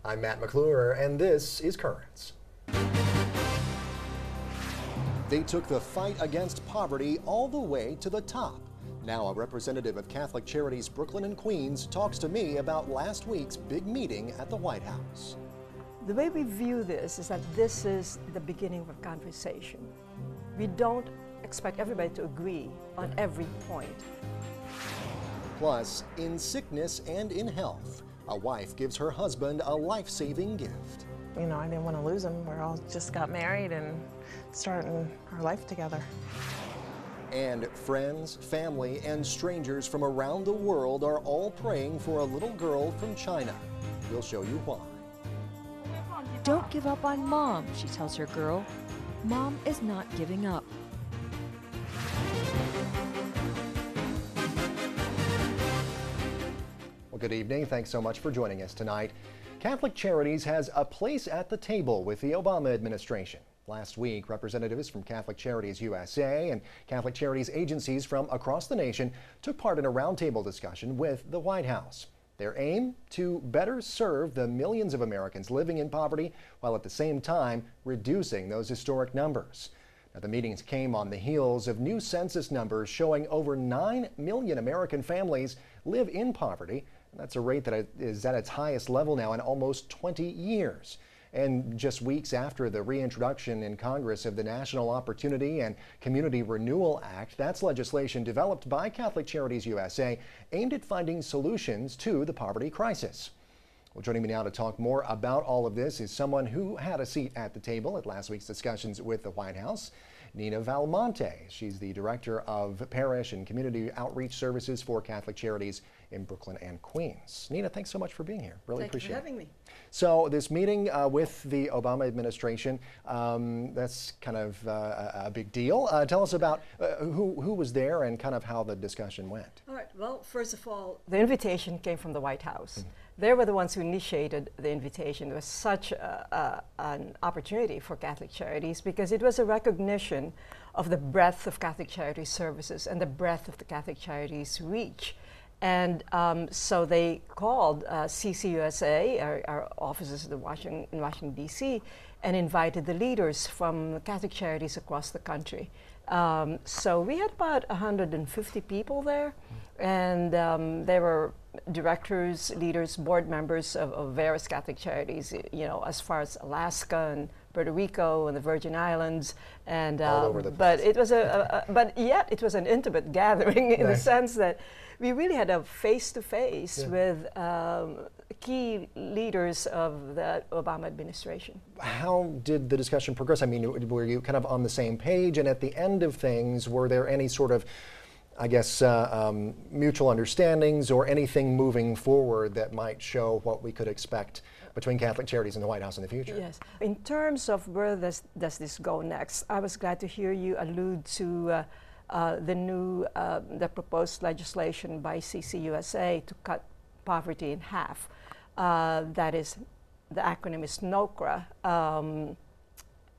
I'm Matt McClure, and this is Currents. They took the fight against poverty all the way to the top. Now a representative of Catholic Charities Brooklyn and Queens talks to me about last week's big meeting at the White House. The way we view this is that this is the beginning of a conversation. We don't expect everybody to agree on every point. Plus, in sickness and in health, a wife gives her husband a life-saving gift. You know, I didn't want to lose him. We all just got married and starting our life together. And friends, family, and strangers from around the world are all praying for a little girl from China. We'll show you why. Don't give up on Mom, she tells her girl. Mom is not giving up. Well, good evening. Thanks so much for joining us tonight. Catholic Charities has a place at the table with the Obama administration. Last week, representatives from Catholic Charities USA and Catholic Charities agencies from across the nation took part in a roundtable discussion with the White House. Their aim? To better serve the millions of Americans living in poverty while at the same time reducing those historic numbers. Now, the meetings came on the heels of new census numbers showing over 9 million American families live in poverty. That's a rate that is at its highest level now in almost 20 years. And just weeks after the reintroduction in Congress of the National Opportunity and Community Renewal Act, that's legislation developed by Catholic Charities USA aimed at finding solutions to the poverty crisis. Well, joining me now to talk more about all of this is someone who had a seat at the table at last week's discussions with the White House, Nina Valmonte. She's the Director of Parish and Community Outreach Services for Catholic Charities in Brooklyn and Queens. Nina, thanks so much for being here. Really appreciate it. Thank you for having me. So this meeting with the Obama administration, that's kind of a big deal. Tell us about who was there and kind of how the discussion went. All right, well, first of all, the invitation came from the White House. They were the ones who initiated the invitation. It was such an opportunity for Catholic Charities because it was a recognition of the breadth of Catholic Charities services and the breadth of the Catholic Charities reach. And so they called CCUSA, our offices in Washington, D.C., and invited the leaders from Catholic Charities across the country. So we had about 150 people there, and there were directors, leaders, board members of various Catholic Charities, you know, as far as Alaska and Puerto Rico and the Virgin Islands, and all over the place. But it was but yet it was an intimate gathering in the sense that we really had a face-to-face with key leaders of the Obama administration. How did the discussion progress? I mean, were you kind of on the same page? And at the end of things, were there any sort of, I guess, mutual understandings or anything moving forward that might show what we could expect between Catholic Charities and the White House in the future? Yes. In terms of where does this go next, I was glad to hear you allude to the proposed legislation by CCUSA to cut poverty in half. That is, the acronym is NOCRA,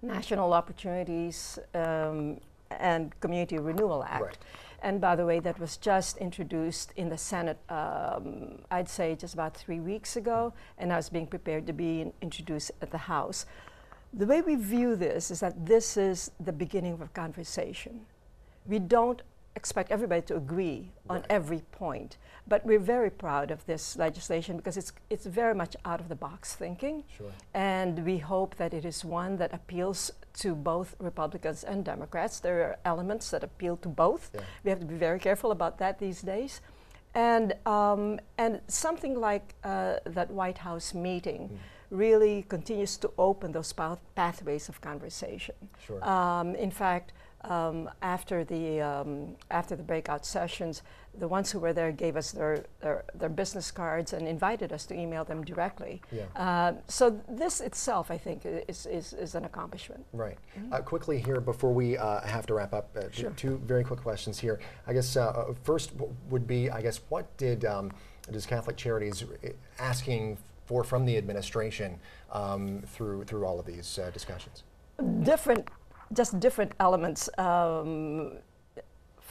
National Opportunities and Community Renewal Act. Right. And by the way, that was just introduced in the Senate, I'd say just about 3 weeks ago, and now it's being prepared to be introduced at the House. The way we view this is that this is the beginning of a conversation. We don't expect everybody to agree on every point, but we're very proud of this legislation because it's very much out of the box thinking. Sure. And we hope that it is one that appeals to both Republicans and Democrats. There are elements that appeal to both. Yeah. We have to be very careful about that these days. And something like that White House meeting really continues to open those pathways of conversation. Sure. In fact, after the breakout sessions, the ones who were there gave us their business cards and invited us to email them directly. Yeah. So this itself, I think, is an accomplishment. Right. Quickly here, before we have to wrap up, sure. Two very quick questions here. I guess first would be, I guess, what does Catholic Charities asking for from the administration through all of these discussions? Just different elements.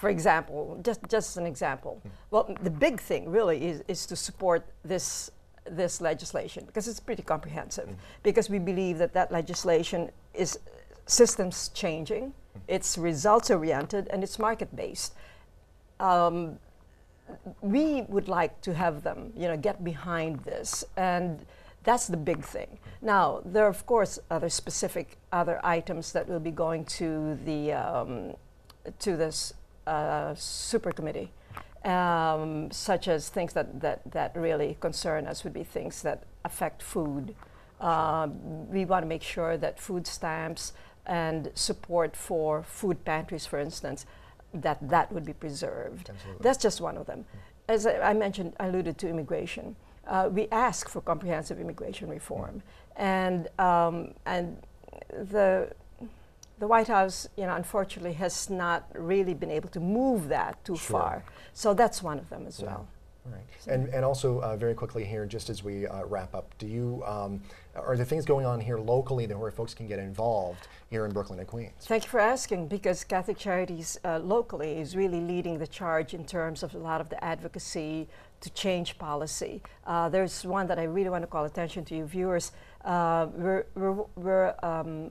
For example, just an example. Well, the big thing really is to support this this legislation, because it's pretty comprehensive, because we believe that that legislation is systems changing, it's results oriented, and it's market based. We would like to have them, get behind this, and that's the big thing. Now, there are of course other items that will be going to this super committee, such as things that really concern us would be things that affect food. We want to make sure that food stamps and support for food pantries, for instance, that would be preserved. Absolutely. That's just one of them. As I mentioned, I alluded to immigration. We ask for comprehensive immigration reform, and the White House, unfortunately, has not really been able to move that too far. So that's one of them as well. All right. And also, very quickly here, just as we wrap up, do you are there things going on here locally that where folks can get involved here in Brooklyn and Queens? Thank you for asking, because Catholic Charities locally is really leading the charge in terms of a lot of the advocacy to change policy. There's one that I really want to call attention to you viewers. We're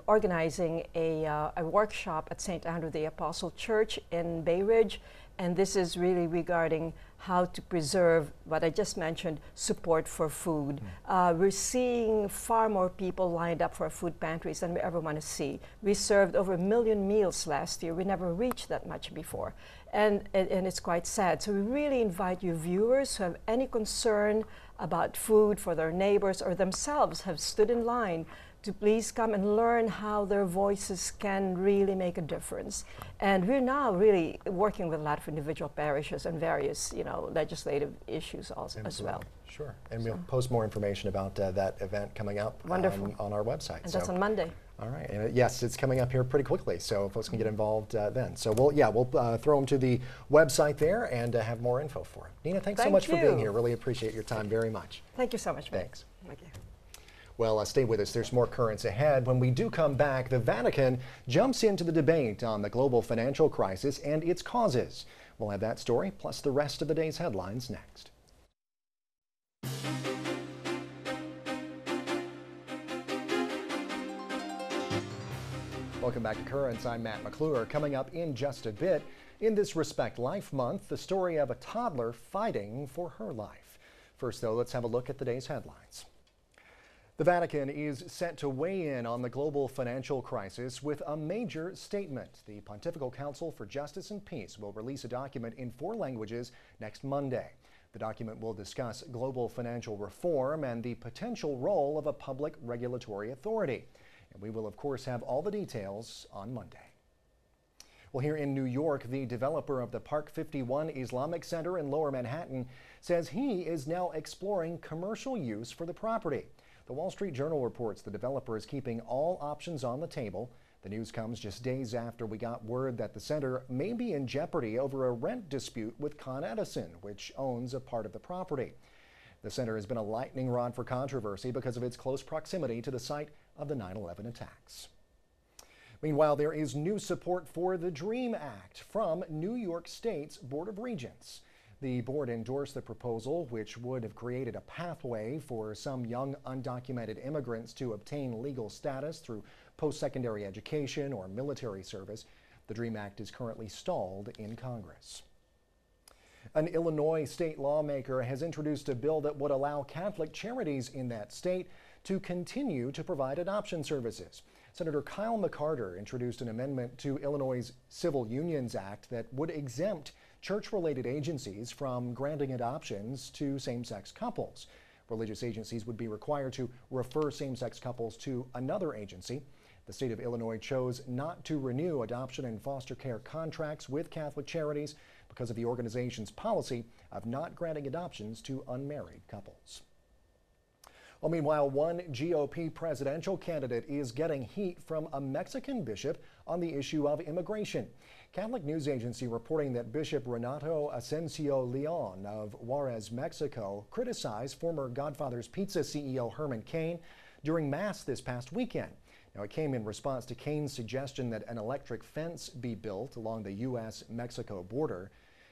organizing a workshop at St. Andrew the Apostle Church in Bay Ridge, and this is really regarding how to preserve what I just mentioned, support for food. We're seeing far more people lined up for food pantries than we ever want to see. We served over 1 million meals last year. We never reached that much before. And it's quite sad. So we really invite you viewers who have any concern about food for their neighbors or themselves have stood in line to please come and learn how their voices can really make a difference. And we're now really working with a lot of individual parishes and various, legislative issues also as well. Sure. And we'll post more information about that event coming up on our website. And that's on Monday. All right. And yes, it's coming up here pretty quickly, so folks can get involved then. So we'll throw them to the website there and have more info for them. Nina, thanks so much for being here. Really appreciate your time very much. Thank you so much. Thanks. Thank you. Well, stay with us. There's more currents ahead. When we do come back, the Vatican jumps into the debate on the global financial crisis and its causes. We'll have that story, plus the rest of the day's headlines next. Welcome back to Currents. I'm Matt McClure. Coming up in just a bit, in this Respect Life Month, the story of a toddler fighting for her life. First, though, let's have a look at the day's headlines. The Vatican is set to weigh in on the global financial crisis with a major statement. The Pontifical Council for Justice and Peace will release a document in 4 languages next Monday. The document will discuss global financial reform and the potential role of a public regulatory authority. And we will, of course, have all the details on Monday. Well, here in New York, the developer of the Park 51 Islamic Center in Lower Manhattan says he is now exploring commercial use for the property. The Wall Street Journal reports the developer is keeping all options on the table. The news comes just days after we got word that the center may be in jeopardy over a rent dispute with Con Edison, which owns a part of the property. The center has been a lightning rod for controversy because of its close proximity to the site of the 9/11 attacks. Meanwhile, there is new support for the DREAM Act from New York State's Board of Regents. The board endorsed the proposal, which would have created a pathway for some young undocumented immigrants to obtain legal status through post-secondary education or military service. The DREAM Act is currently stalled in Congress. An Illinois state lawmaker has introduced a bill that would allow Catholic charities in that state to continue to provide adoption services. Senator Kyle McCarter introduced an amendment to Illinois' Civil Unions Act that would exempt church-related agencies from granting adoptions to same-sex couples. Religious agencies would be required to refer same-sex couples to another agency. The state of Illinois chose not to renew adoption and foster care contracts with Catholic Charities because of the organization's policy of not granting adoptions to unmarried couples. Well, meanwhile, one GOP presidential candidate is getting heat from a Mexican bishop on the issue of immigration. Catholic news agency reporting that Bishop Renato Asensio Leon of Juarez, Mexico, criticized former Godfather's Pizza CEO Herman Cain during Mass this past weekend. Now, it came in response to Cain's suggestion that an electric fence be built along the U.S.-Mexico border.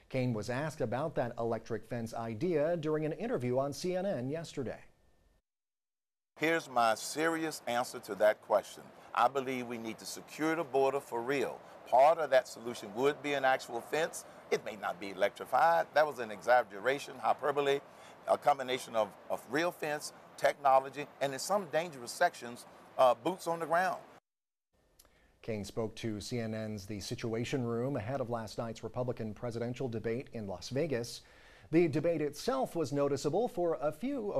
Cain was asked about that electric fence idea during an interview on CNN yesterday. Here's my serious answer to that question. I believe we need to secure the border for real. Part of that solution would be an actual fence. It may not be electrified. That was an exaggeration, hyperbole, a combination of real fence, technology, and in some dangerous sections, boots on the ground. King spoke to CNN's The Situation Room ahead of last night's Republican presidential debate in Las Vegas. The debate itself was notable for a few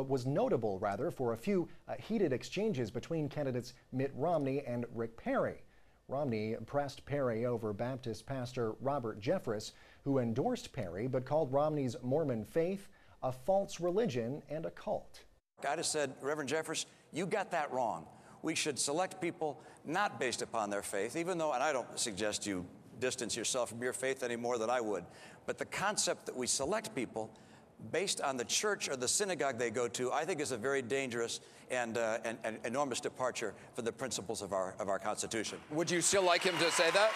heated exchanges between candidates Mitt Romney and Rick Perry. Romney pressed Perry over Baptist pastor Robert Jeffress, who endorsed Perry but called Romney's Mormon faith a false religion and a cult. I just said, Reverend Jeffress, you got that wrong. We should select people not based upon their faith, even though, and I don't suggest you distance yourself from your faith any more than I would, but the concept that we select people based on the church or the synagogue they go to, I think is a very dangerous and enormous departure from the principles of our Constitution. Would you still like him to say that?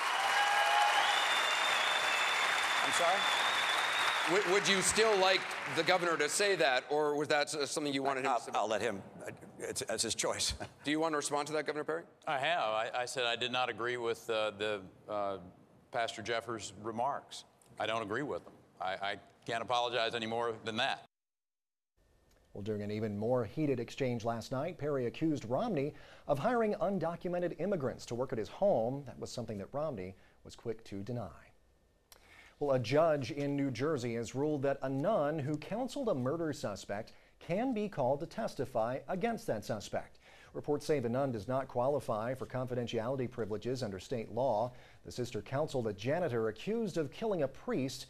I'm sorry? Would you still like the governor to say that, or was that something you wanted him to say? I'll let him. It's his choice. Do you want to respond to that, Governor Perry? I have. I said I did not agree with Pastor Jeffers' remarks. I don't agree with them. I can't apologize any more than that. Well, during an even more heated exchange last night, Perry accused Romney of hiring undocumented immigrants to work at his home. That was something that Romney was quick to deny. Well, a judge in New Jersey has ruled that a nun who counseled a murder suspect can be called to testify against that suspect. Reports say the nun does not qualify for confidentiality privileges under state law. The sister counseled a janitor accused of killing a priest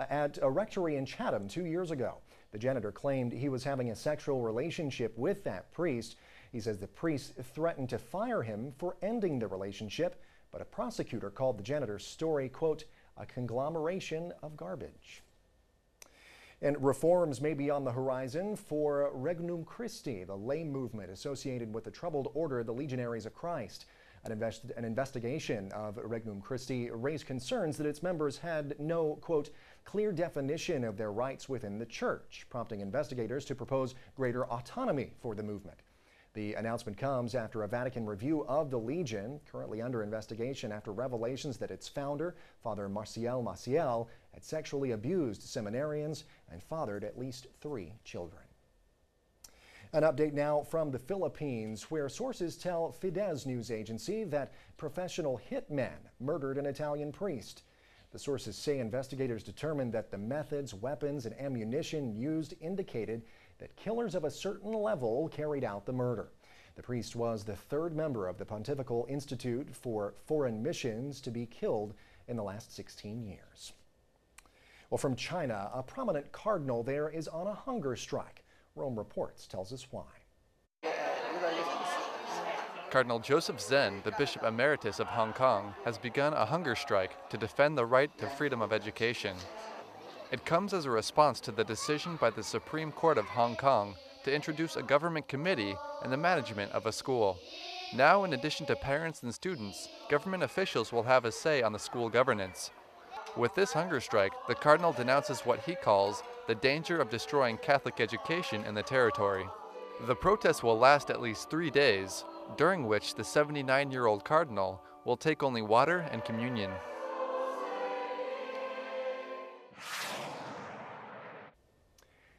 at a rectory in Chatham 2 years ago. The janitor claimed he was having a sexual relationship with that priest. He says the priest threatened to fire him for ending the relationship, but a prosecutor called the janitor's story, quote, a conglomeration of garbage. And reforms may be on the horizon for Regnum Christi, the lay movement associated with the troubled order of the Legionaries of Christ. An investigation of Regnum Christi raised concerns that its members had no, quote, clear definition of their rights within the church, prompting investigators to propose greater autonomy for the movement. The announcement comes after a Vatican review of the Legion, currently under investigation after revelations that its founder, Father Marcial Maciel, had sexually abused seminarians and fathered at least 3 children. An update now from the Philippines, where sources tell Fides news agency that professional hitmen murdered an Italian priest. The sources say investigators determined that the methods, weapons, and ammunition used indicated that killers of a certain level carried out the murder. The priest was the 3rd member of the Pontifical Institute for Foreign Missions to be killed in the last 16 years. Well, from China, a prominent cardinal there is on a hunger strike. Rome Reports tells us why. Cardinal Joseph Zen, the Bishop Emeritus of Hong Kong, has begun a hunger strike to defend the right to freedom of education. It comes as a response to the decision by the Supreme Court of Hong Kong to introduce a government committee in the management of a school. Now, in addition to parents and students, government officials will have a say on the school governance. With this hunger strike, the Cardinal denounces what he calls the danger of destroying Catholic education in the territory. The protest will last at least 3 days, during which the 79-year-old Cardinal will take only water and communion.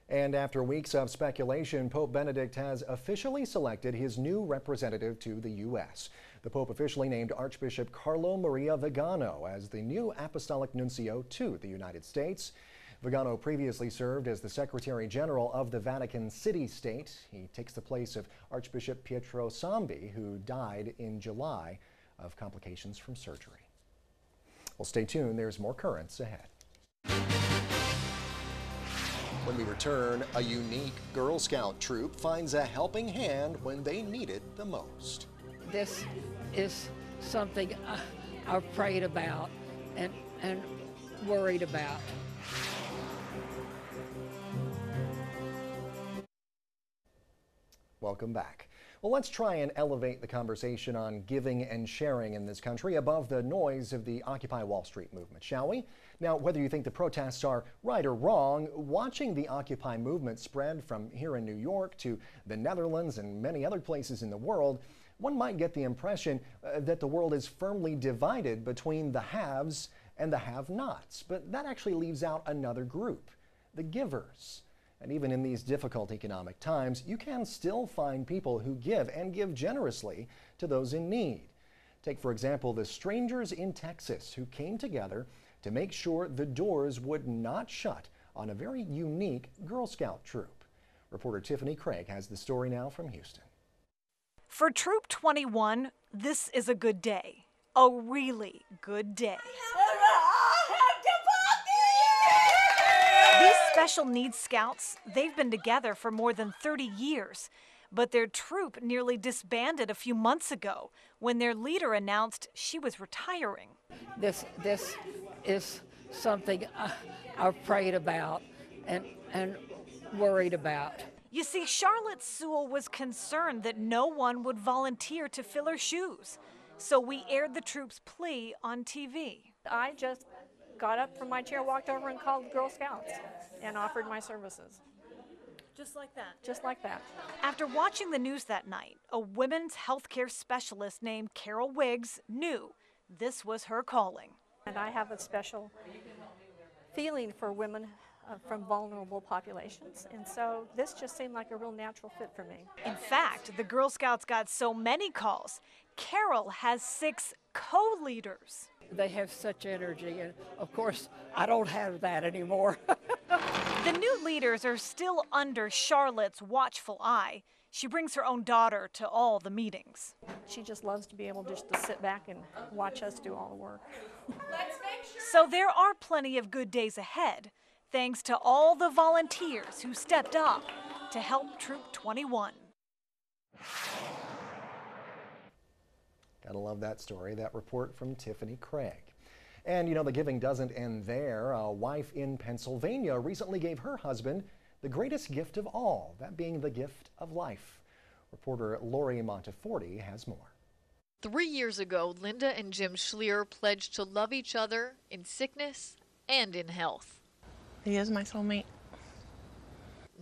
And after weeks of speculation, Pope Benedict has officially selected his new representative to the U.S. The Pope officially named Archbishop Carlo Maria Vigano as the new apostolic nuncio to the United States. Vigano previously served as the Secretary General of the Vatican City-State. He takes the place of Archbishop Pietro Sambi, who died in July of complications from surgery. Well, stay tuned. There's more currents ahead. When we return, a unique Girl Scout troop finds a helping hand when they need it the most. This is something I've prayed about and worried about. Welcome back. Well, let's try and elevate the conversation on giving and sharing in this country above the noise of the Occupy Wall Street movement, shall we? Now, whether you think the protests are right or wrong, watching the Occupy movement spread from here in New York to the Netherlands and many other places in the world, one might get the impression that the world is firmly divided between the haves and the have-nots. But that actually leaves out another group, the givers. And even in these difficult economic times, you can still find people who give and give generously to those in need. Take, for example, the strangers in Texas who came together to make sure the doors would not shut on a very unique Girl Scout troop. Reporter Tiffany Craig has the story now from Houston. For Troop 21, this is a good day. A really good day. These special needs scouts, they've been together for more than 30 years, but their troop nearly disbanded a few months ago when their leader announced she was retiring. This is something I've prayed about and worried about. You see, Charlotte Sewell was concerned that no one would volunteer to fill her shoes, so we aired the troop's plea on TV. I just got up from my chair, walked over and called Girl Scouts and offered my services. Just like that? Just like that. After watching the news that night, a women's healthcare specialist named Carol Wiggs knew this was her calling. And I have a special feeling for women from vulnerable populations, and so this just seemed like a real natural fit for me. In fact, the Girl Scouts got so many calls, Carol has 6 co-leaders. They have such energy, and of course, I don't have that anymore. The new leaders are still under Charlotte's watchful eye. She brings her own daughter to all the meetings. She just loves to be able just to sit back and watch us do all the work. So there are plenty of good days ahead, thanks to all the volunteers who stepped up to help Troop 21. Gotta love that story, that report from Tiffany Craig. And you know, the giving doesn't end there. A wife in Pennsylvania recently gave her husband the greatest gift of all, that being the gift of life. Reporter Lori Monteforti has more. 3 years ago, Linda and Jim Schlier pledged to love each other in sickness and in health. He is my soulmate.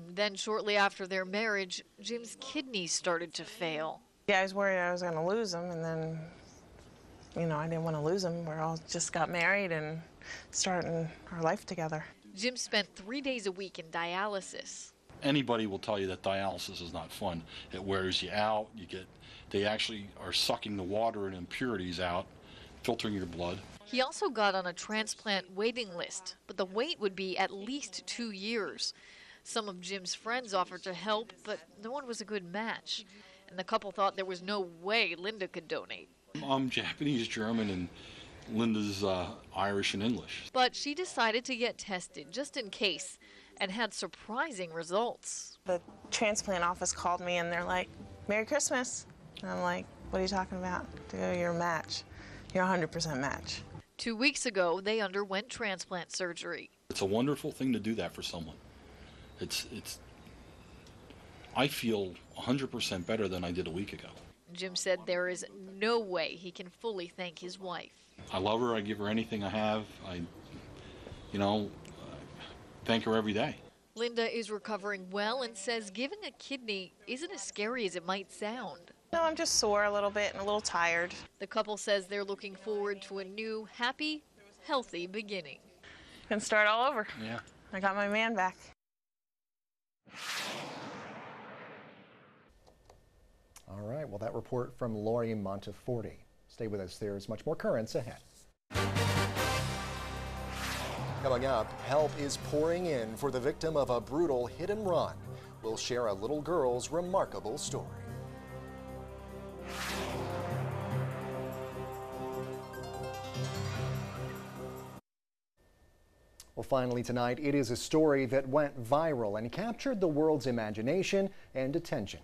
Then shortly after their marriage, Jim's kidneys started to fail. Yeah, I was worried I was going to lose him, and then, you know, I didn't want to lose him. We all just got married and starting our life together. Jim spent 3 days a week in dialysis. Anybody will tell you that dialysis is not fun. It wears you out. They actually are sucking the water and impurities out, filtering your blood. He also got on a transplant waiting list, but the wait would be at least 2 years. Some of Jim's friends offered to help, but no one was a good match. And the couple thought there was no way Linda could donate. I'm Japanese, German, and Linda's Irish and English. But she decided to get tested just in case and had surprising results. The transplant office called me and they're like, "Merry Christmas." And I'm like, "What are you talking about?" They go, "You're a match. You're a 100% match." 2 weeks ago, they underwent transplant surgery. It's a wonderful thing to do that for someone. I feel 100% better than I did a week ago. Jim said there is no way he can fully thank his wife. I love her. I give her anything I have. Thank her every day. Linda is recovering well and says giving a kidney isn't as scary as it might sound. No, I'm just sore a little bit and a little tired. The couple says they're looking forward to a new, happy, healthy beginning. Can start all over. Yeah. I got my man back. All right, well, that report from Lori Monteforti. Stay with us, there's much more currents ahead. Coming up, help is pouring in for the victim of a brutal hit and run. We'll share a little girl's remarkable story. Well, finally tonight, it is a story that went viral and captured the world's imagination and attention.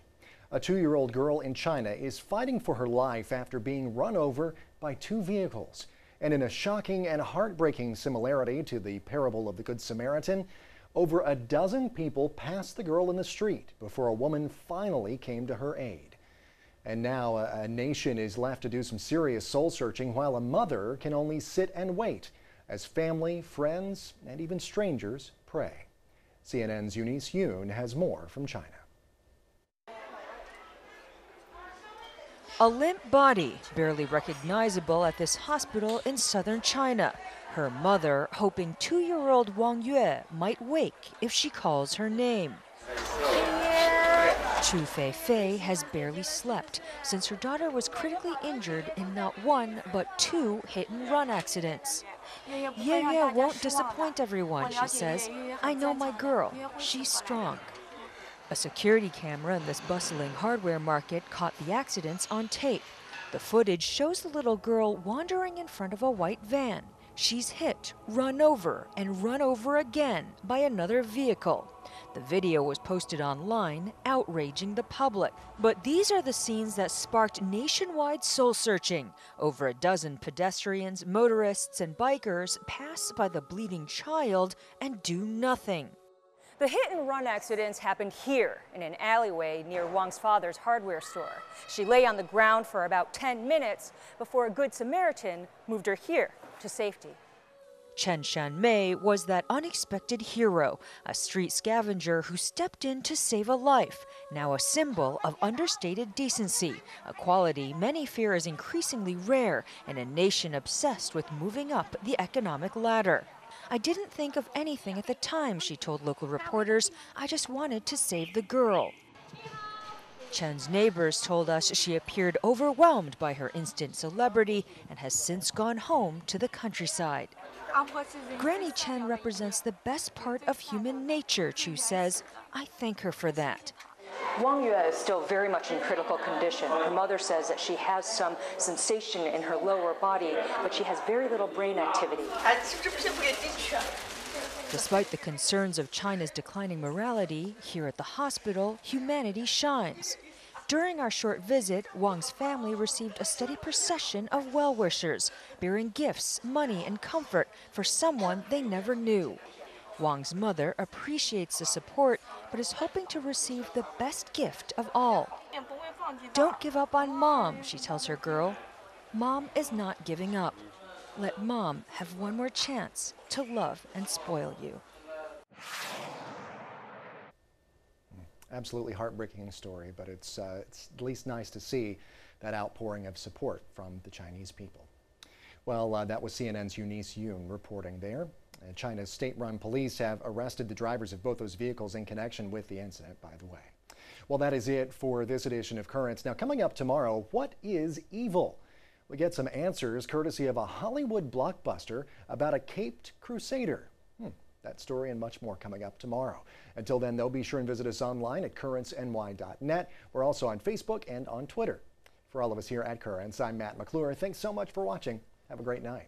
A 2-year-old girl in China is fighting for her life after being run over by 2 vehicles. And in a shocking and heartbreaking similarity to the parable of the Good Samaritan, over a dozen people passed the girl in the street before a woman finally came to her aid. And now a nation is left to do some serious soul searching while a mother can only sit and wait as family, friends, and even strangers pray. CNN's Eunice Yoon has more from China. A limp body, barely recognizable at this hospital in southern China. Her mother hoping 2-year-old Wang Yue might wake if she calls her name. Chu Fei has barely slept since her daughter was critically injured in not one but 2 hit-and-run accidents. Ye won't disappoint everyone, she says. I know my girl. She's strong. A security camera in this bustling hardware market caught the accidents on tape. The footage shows the little girl wandering in front of a white van. She's hit, run over, and run over again by another vehicle. The video was posted online, outraging the public. But these are the scenes that sparked nationwide soul searching. Over a dozen pedestrians, motorists, and bikers pass by the bleeding child and do nothing. The hit-and-run accidents happened here in an alleyway near Wang's father's hardware store. She lay on the ground for about 10 minutes before a Good Samaritan moved her here to safety. Chen Shanmei was that unexpected hero, a street scavenger who stepped in to save a life, now a symbol of understated decency, a quality many fear is increasingly rare in a nation obsessed with moving up the economic ladder. I didn't think of anything at the time, she told local reporters. I just wanted to save the girl. Chen's neighbors told us she appeared overwhelmed by her instant celebrity and has since gone home to the countryside. Granny Chen represents the best part of human nature, Chu says. I thank her for that. Wang Yue is still very much in critical condition. Her mother says that she has some sensation in her lower body, but she has very little brain activity. Despite the concerns of China's declining morality, here at the hospital, humanity shines. During our short visit, Wang's family received a steady procession of well-wishers, bearing gifts, money, and comfort for someone they never knew. Wang's mother appreciates the support, but is hoping to receive the best gift of all. Don't give up on Mom, she tells her girl. Mom is not giving up. Let Mom have one more chance to love and spoil you. Absolutely heartbreaking story, but it's at least nice to see that outpouring of support from the Chinese people. Well, that was CNN's Eunice Yoon reporting there. China's state-run police have arrested the drivers of both those vehicles in connection with the incident, by the way. Well, that is it for this edition of Currents. Now, coming up tomorrow, what is evil? We get some answers courtesy of a Hollywood blockbuster about a caped crusader. That story and much more coming up tomorrow. Until then, though, be sure and visit us online at currentsny.net. We're also on Facebook and on Twitter. For all of us here at Currents, I'm Matt McClure. Thanks so much for watching. Have a great night.